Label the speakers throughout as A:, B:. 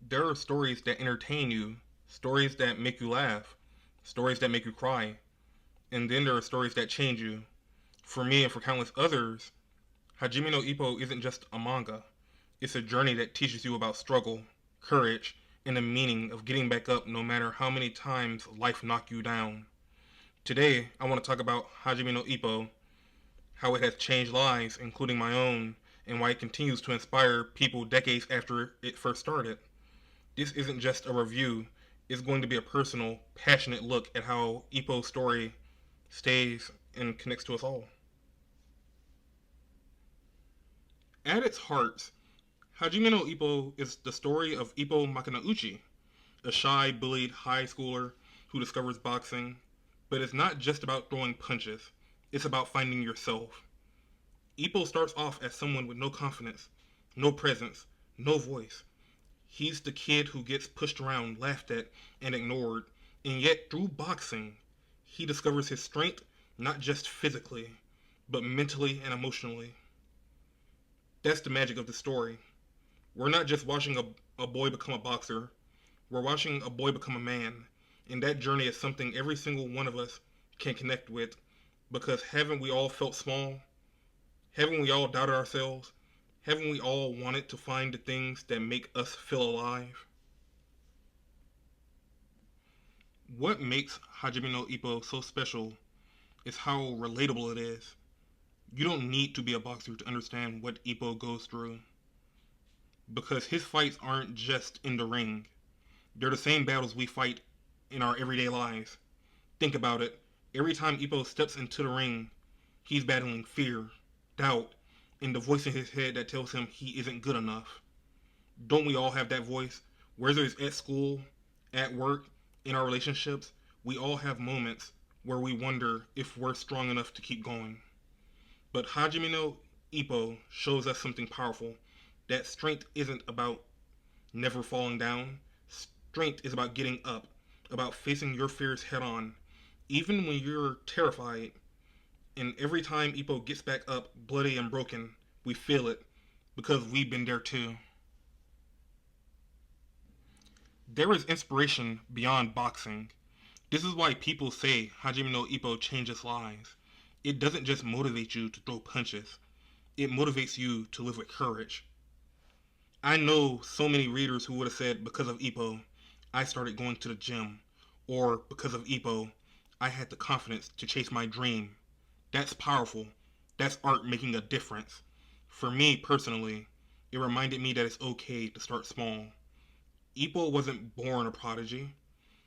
A: There are stories that entertain you, stories that make you laugh, stories that make you cry, and then there are stories that change you. For me and for countless others, Hajime no Ippo isn't just a manga. It's a journey that teaches you about struggle, courage, and the meaning of getting back up no matter how many times life knocked you down. Today, I want to talk about Hajime no Ippo, how it has changed lives, including my own, and why it continues to inspire people decades after it first started. This isn't just a review, it's going to be a personal, passionate look at how Ippo's story stays and connects to us all. At its heart, Hajime no Ippo is the story of Ippo Makanauchi, a shy, bullied high schooler who discovers boxing. But it's not just about throwing punches, it's about finding yourself. Ippo starts off as someone with no confidence, no presence, no voice. He's the kid who gets pushed around, laughed at, and ignored, and yet through boxing, he discovers his strength not just physically, but mentally and emotionally. That's the magic of the story. We're not just watching a boy become a boxer, we're watching a boy become a man. And that journey is something every single one of us can connect with because haven't we all felt small? Haven't we all doubted ourselves? Haven't we all wanted to find the things that make us feel alive? What makes Hajime no Ippo so special is how relatable it is. You don't need to be a boxer to understand what Ippo goes through because his fights aren't just in the ring. They're the same battles we fight in our everyday lives. Think about it. Every time Ippo steps into the ring, he's battling fear, doubt, and the voice in his head that tells him he isn't good enough. Don't we all have that voice? Whether it's at school, at work, in our relationships, we all have moments where we wonder if we're strong enough to keep going. But Hajime no Ippo shows us something powerful. That strength isn't about never falling down. Strength is about getting up, about facing your fears head on, even when you're terrified. And every time Ippo gets back up, bloody and broken, we feel it because we've been there too. There is inspiration beyond boxing. This is why people say Hajime no Ippo changes lives. It doesn't just motivate you to throw punches, it motivates you to live with courage. I know so many readers who would have said, because of Ippo, I started going to the gym, or because of Ippo, I had the confidence to chase my dream. That's powerful. That's art making a difference. For me personally, it reminded me that it's okay to start small. Ippo wasn't born a prodigy.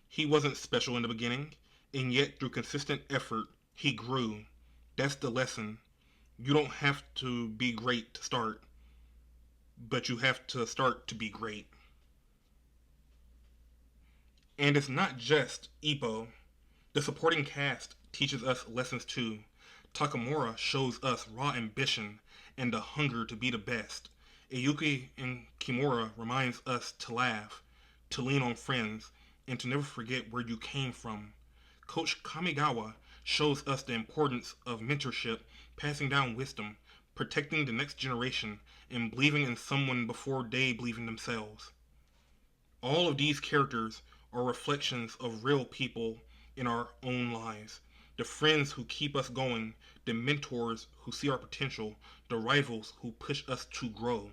A: He wasn't special in the beginning, and yet through consistent effort, he grew. That's the lesson. You don't have to be great to start, but you have to start to be great. And it's not just Ippo. The supporting cast teaches us lessons too. Takamura shows us raw ambition and the hunger to be the best. Ayuki and Kimura reminds us to laugh, to lean on friends, and to never forget where you came from. Coach Kamigawa shows us the importance of mentorship, passing down wisdom, protecting the next generation, and believing in someone before they believe in themselves. All of these characters are reflections of real people in our own lives. The friends who keep us going, the mentors who see our potential, the rivals who push us to grow.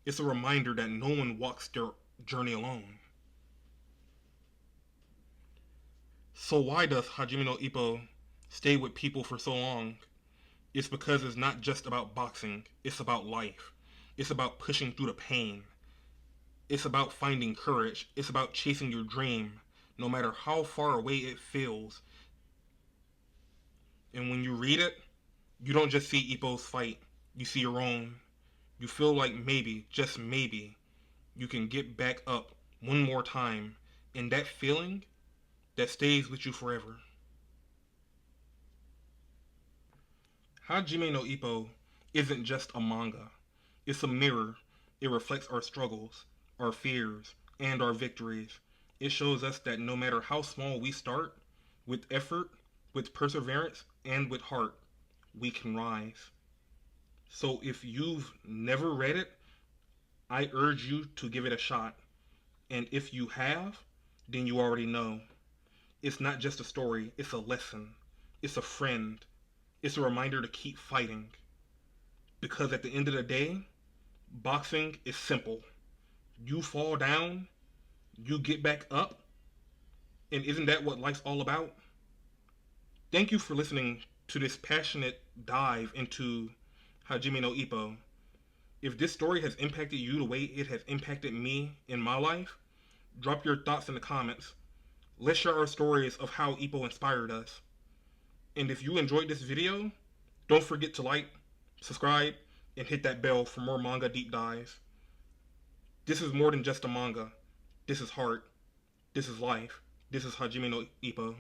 A: It's a reminder that no one walks their journey alone. So why does Hajime no Ippo stay with people for so long? It's because it's not just about boxing, it's about life. It's about pushing through the pain. It's about finding courage. It's about chasing your dream, no matter how far away it feels. And when you read it, you don't just see Ippo's fight, you see your own. You feel like maybe, just maybe, you can get back up one more time. And that feeling, that stays with you forever. Hajime no Ippo isn't just a manga. It's a mirror. It reflects our struggles, our fears, and our victories. It shows us that no matter how small we start, with effort, with perseverance, and with heart, we can rise. So if you've never read it, I urge you to give it a shot. And if you have, then you already know. It's not just a story, it's a lesson. It's a friend. It's a reminder to keep fighting. Because at the end of the day, boxing is simple. You fall down, you get back up, and isn't that what life's all about? Thank you for listening to this passionate dive into Hajime no Ippo. If this story has impacted you the way it has impacted me in my life, drop your thoughts in the comments. Let's share our stories of how Ippo inspired us. And if you enjoyed this video, don't forget to like, subscribe, and hit that bell for more manga deep dives. This is more than just a manga. This is heart. This is life. This is Hajime no Ippo.